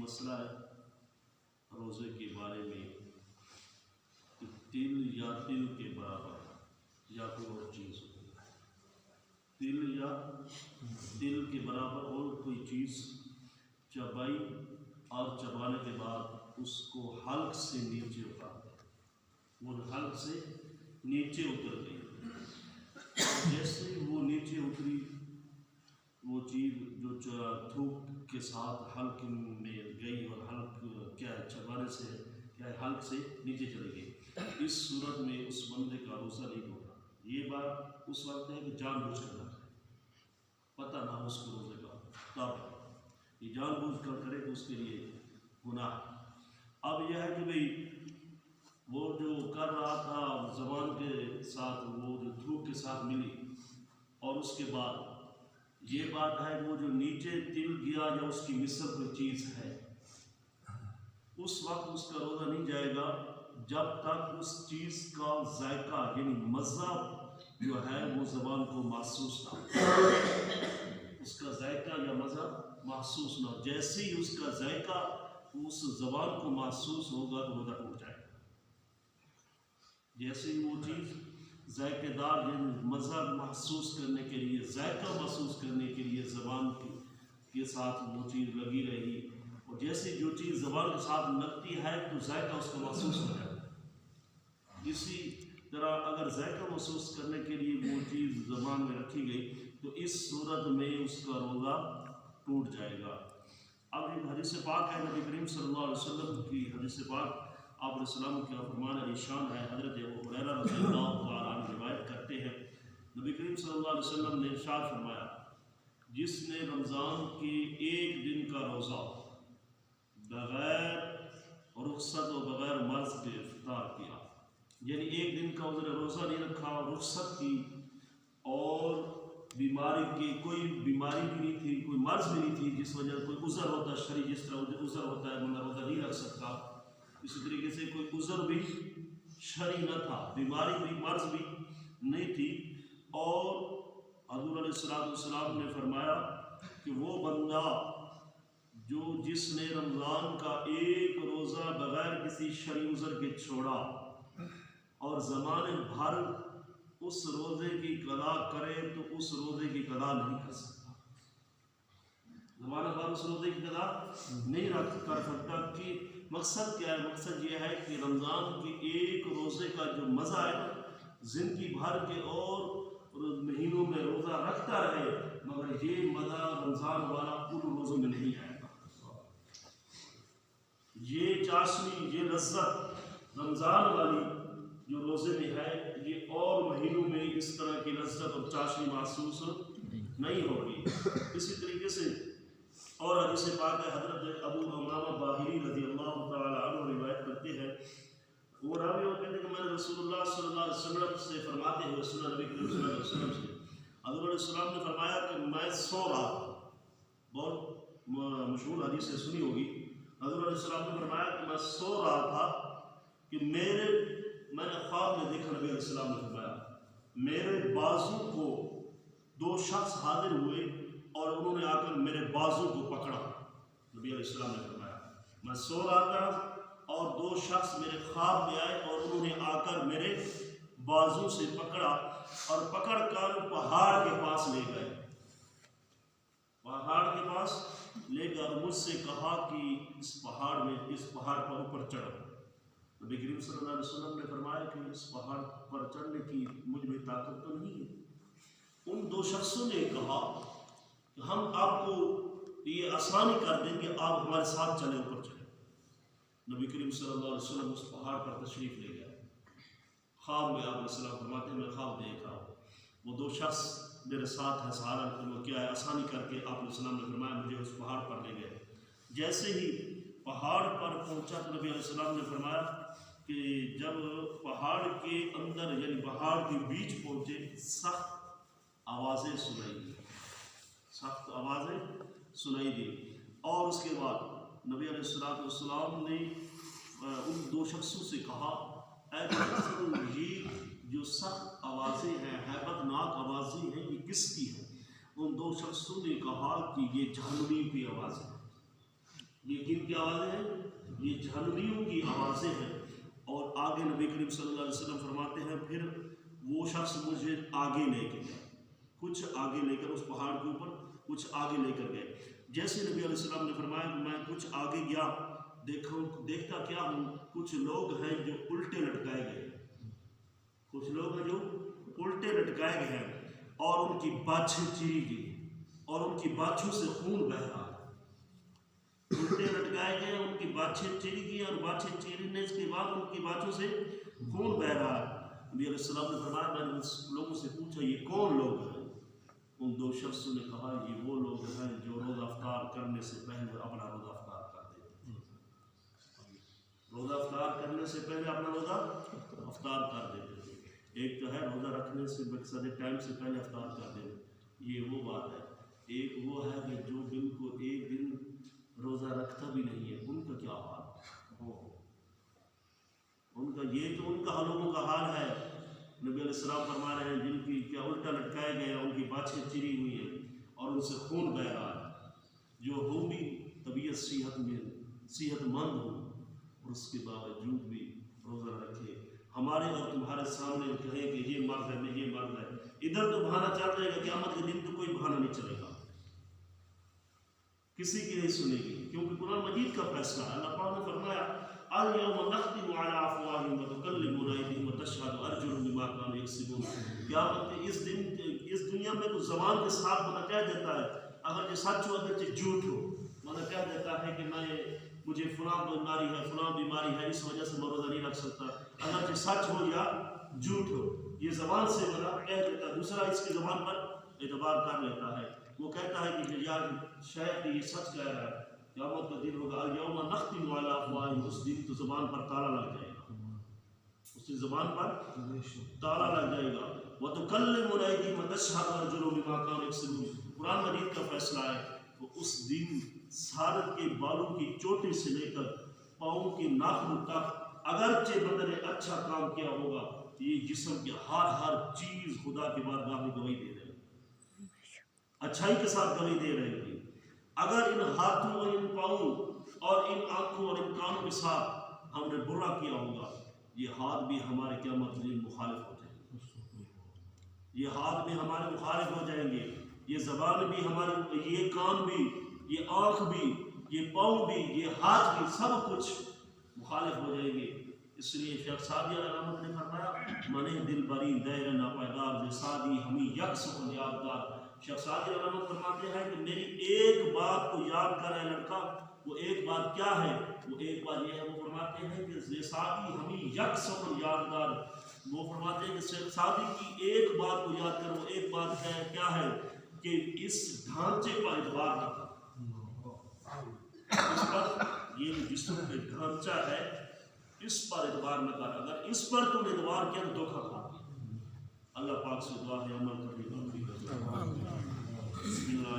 مسئلہ ہے روزے کے بارے میں کہ تل یا تل کے برابر یا کوئی اور چیز ہو، تل یا تل کے برابر اور کوئی چیز چبائی اور چبانے کے بعد اس کو حلق سے نیچے اتار دیں، وہ حلق سے نیچے اتر گئی، اور جیسے وہ نیچے اتری وہ چیز جو تھوک کے ساتھ حلق میں گئی اور حلق کیا ہے چبانے سے کیا ہے حلق سے نیچے چلی گئی، اس صورت میں اس بندے کا روزہ نہیں ہوگا۔ یہ بات اس وقت ہے کہ جان بوجھ کر نہ کرے، پتہ نہ اس کو روزے کا تب یہ جان بوجھ کر کرے تو اس کے لیے گناہ۔ اب یہ ہے کہ بھئی وہ جو کر رہا تھا زبان کے ساتھ، وہ جو تھوک کے ساتھ ملی، اور اس کے بعد یہ بات ہے کہ وہ جو نیچے تل گیا یا اس کی مثل کوئی چیز ہے، اس وقت اس کا روزہ نہیں جائے گا جب تک اس چیز کا ذائقہ یعنی مزہ جو ہے وہ زبان کو محسوس نہ ہو، اس کا ذائقہ یا مزہ محسوس نہ ہو۔ جیسے ہی اس کا ذائقہ اس زبان کو محسوس ہوگا تو روزہ ٹوٹ جائے گا۔ جیسے ہی وہ چیز ذائقہ دار یعنی مزہ محسوس کرنے کے لیے، ذائقہ محسوس کرنے کے لیے زبان کے ساتھ وہ چیز لگی رہی، اور جیسے جو چیز زبان کے ساتھ لگتی ہے تو ذائقہ اس کو محسوس ہو جاتا ہے۔ اسی طرح اگر ذائقہ محسوس کرنے کے لیے وہ چیز زبان میں رکھی گئی تو اس صورت میں اس کا روزہ ٹوٹ جائے گا۔ اب ایک حدیث پاک ہے نبی کریم صلی اللہ علیہ وسلم کی حدیث پاک، آپ علیہ السلام کا فرمان علی شان ہے، حضرت ابو ہریرہ رضی اللہ تعالیٰ عنہ روایت کرتے ہیں، نبی کریم صلی اللہ علیہ وسلم نے ارشاد فرمایا، جس نے رمضان کے ایک دن کا روزہ بغیر رخصت و بغیر مرض کے افطار کیا، یعنی ایک دن کا اس نے روزہ نہیں رکھا، رخصت کی اور بیماری کی کوئی بیماری بھی نہیں تھی، کوئی مرض بھی نہیں تھی جس وجہ کوئی عذر ہوتا ہے شرعی، جس طرح عذر ہوتا ہے بندہ روزہ نہیں رکھ سکتا، اسی طریقے سے کوئی عذر بھی شرعی نہ تھا، بیماری بھی مرض بھی نہیں تھی، اور حضور علیہ السلام نے فرمایا کہ وہ بندہ جس نے رمضان کا ایک روزہ بغیر کسی شرعی عذر کے چھوڑا اور زمانے بھر اس روزے کی قضا کرے تو اس روزے کی قضا نہیں کر سکتا، زمانہ بھر اس روزے کی قضا نہیں کر سکتا۔ کہ مقصد کیا ہے؟ مقصد یہ ہے کہ رمضان کے ایک روزے کا جو مزہ ہے زندگی بھر کے اور مہینوں میں روزہ رکھتا رہے، مگر یہ مزہ رمضان والا ان روزوں میں نہیں آئے گا۔ یہ چاشنی، یہ لذت رمضان والی جو روزے میں ہے، یہ اور مہینوں میں اس طرح کی لذت اور چاشنی محسوس نہیں ہوگی۔ اسی طریقے سے اور حدیث پاک ہے، حضرت ابو امامہ باہلی رضی اللہ تعالیٰ عنہ روایت کرتے ہیں، وہ راوی وہ کہتے ہیں کہ میں نے رسول اللہ صلی اللہ علیہ وسلم سے فرماتے ہوئے سنا، نبی کریم صلی اللہ علیہ وسلم سے حضور علیہ السلام نے فرمایا کہ میں سو رہا تھا، بہت مشہور حدیث ہے، سنی ہوگی، حضور علیہ السلام نے فرمایا کہ میں سو رہا تھا کہ میں نے خواب میں دیکھا، نبی علیہ السلام نے فرمایا میرے بازو کو دو شخص حاضر ہوئے اور انہوں نے آ کر میرے بازو کو پکڑا، نبی علیہ السلام نے فرمایا میں سو رہا تھا اور دو شخص میرے خواب میں آئے اور انہوں نے آ کر میرے بازو سے پکڑا اور پکڑ کر پہاڑ کے پاس لے گئے، پہاڑ کے پاس لے کر مجھ سے کہا کہ اس پہاڑ پر اوپر چڑھو۔ نبی کریم صلی اللہ علیہ وسلم نے فرمایا کہ اس پہاڑ پر چڑھنے کی مجھ میں طاقت تو نہیں ہے۔ ان دو شخصوں نے کہا کہ ہم آپ کو یہ آسانی کر دیں کہ آپ ہمارے ساتھ چلیں، اوپر چلیں۔ نبی کریم صلی اللہ علیہ وسلم اس پہاڑ پر تشریف لے گئے، خواب میں آپ علیہ السلام فرماتے ہیں میں خواب دیکھ رہا ہوں، وہ دو شخص میرے ساتھ ہے، سہارا وہ کیا ہے آسانی کر کے آپ علیہ السلام نے فرمایا مجھے اس پہاڑ پر لے گئے۔ جیسے ہی پہاڑ پر پہنچا تو نبی علیہ السلام نے فرمایا کہ جب پہاڑ کے اندر یعنی پہاڑ کے بیچ پہنچے سخت آوازیں سنائی دی، سخت آوازیں سنائی دی، اور اس کے بعد نبی علیہ السلام نے ان دو شخصوں سے کہا اے یہ جو سخت آوازیں ہیں، ہیبت ناک آوازیں ہیں، یہ کس کی ہیں؟ ان دو شخصوں نے کہا کہ یہ جہنمی کی آواز ہے، یہ کن کی آوازیں ہیں؟ یہ جہنمیوں کی آوازیں ہیں۔ اور آگے نبی کریم صلی اللہ علیہ وسلم فرماتے ہیں پھر وہ شخص مجھے آگے لے کے گیا، کچھ آگے لے کر اس پہاڑ کے اوپر کچھ آگے لے کر گئے۔ جیسے نبی علیہ السلام نے فرمایا کہ میں کچھ آگے گیا، دیکھتا کیا ہوں، کچھ لوگ ہیں جو الٹے لٹکائے گئے، کچھ لوگ ہیں جو الٹے لٹکائے گئے ہیں اور ان کی باچھیں چیری گئی اور ان کی باچھوں سے خون بہہ رہا ہے۔ الٹے لٹکائے گئے، ان کی باچھیں چیری گئی اور باچھیں چیرنے کے بعد ان کی باچھوں سے خون بہہ رہا ہے۔ نبی علیہ السلام نے فرمایا، میں نے ان لوگوں سے پوچھا یہ کون لوگ ہیں؟ ان دو شخصوں نے کہا یہ وہ لوگ ہیں جو روزہ افطار کرنے سے پہلے اپنا روزہ افطار کر دیتے ہیں، روزہ افطار کرنے سے پہلے اپنا روزہ افطار کر دیتے تھے۔ ایک تو ہے روزہ رکھنے سے مقصد ٹائم سے پہلے افطار کر دینا، یہ وہ بات ہے۔ ایک وہ ہے کہ جو دن کو ایک دن روزہ رکھتا بھی نہیں ہے، ان کا کیا حال ہو، ان کا یہ تو ان کا لوگوں کا حال ہے۔ نبی علیہ السلام فرما رہے ہیں جن کی کیا الٹا لٹکائے گئے ہیں، ان کی باچھیں چری ہوئی ہیں اور ان سے خون بہہ رہا ہے، جو ہوں بھی طبیعت صحت مند ہو اور اس کے باوجود بھی روزہ رکھے، ہمارے اور تمہارے سامنے کہیں کہ یہ مرد ہے یہ مرد ہے، ادھر تو بہانہ چل رہے گا، قیامت کے دن تو کوئی بہانہ نہیں چلے گا، کسی کی نہیں سنے گی، کیونکہ قرآن مجید کا فیصلہ ہے۔ اللہ پاک نے فرمایا اليوم نختم على افواههم وتكلمنا ايديهم وتشهد ارجلهم بما كانوا يكسبون۔ قیامت کے اس دنیا میں تو زبان کے ساتھ منا کہہ دیتا ہے، اگر یہ سچ ہو اگر جھوٹ ہو، منا کہہ دیتا ہے کہ مجھے فلاں بیماری ہے اس وجہ سے میں روزہ نہیں رکھ سکتا، اگر یہ سچ ہو یا جھوٹ ہو، یہ زبان سے منا کہہ دیتا ہے، دوسرا اس کی زبان پر اعتبار کر لیتا ہے، وہ کہتا ہے کہ یار شاید یہ سچ کہہ رہا ہے۔ قیامت کا دن ہوگا یوم نختم علی افواہہم، اس دن تو زبان پر تالا لگ جائے گا، اس کی زبان پر تالا لگ جائے گا۔ وتکلمنا ایدیہم وتشہد ارجلہم بما کانوا یکسبون۔ قرآن مجید کا فیصلہ ہے وہ اس دن سر کے بالوں کی چوٹی سے لے کر پاؤں کے ناخن تک، اگرچہ بندے نے اچھا کام کیا ہوگا، یہ جسم کے ہر چیز خدا کے بارگاہ میں گواہی دے رہے ہیں، اچھائی کے ساتھ گواہی دے رہے ہیں۔ اگر ان ہاتھوں اور ان پاؤں اور ان آنکھوں اور ان کانوں کے ساتھ ہم نے برا کیا ہوگا، یہ ہاتھ بھی ہمارے قیامت کے دن مخالف ہو جائیں گے، یہ ہاتھ بھی ہمارے مخالف ہو جائیں گے، یہ زبان بھی ہماری، یہ کان بھی، یہ آنکھ بھی، یہ پاؤں بھی، یہ ہاتھ بھی، سب کچھ مخالف ہو جائیں گے۔ اس لیے شیخ سعدی علیہ رحمت نے فرمایا منے دل بری دیر ناپائیدار ز سعدی ہمیں یک سخن یادگار۔ شیخ سعدی علیہ رحمت فرماتے ہیں کہ میری ایک بات کو یاد کر اے لڑکا، وہ ایک بات کیا ہے؟ وہ ایک بات یہ ہے، وہ فرماتے ہیں کہ ز سعدی ہمیں یک سخن یادگار، وہ فرماتے ہیں کہ شیخ سعدی کی ایک بات کو یاد کر، وہ ایک بات کیا ہے کہ اس ڈھانچے پر اعتبار نہ کر، اس پر، یہ جسم کا ڈھانچہ ہے اس پر اعتبار نہ کر، اگر اس پر تو اعتبار کیا تو دھوکہ کھا گیا۔ اللہ پاک سے دعا ہے عمل کرنے کا توفیق عطا فرمائے۔ بسم اللہ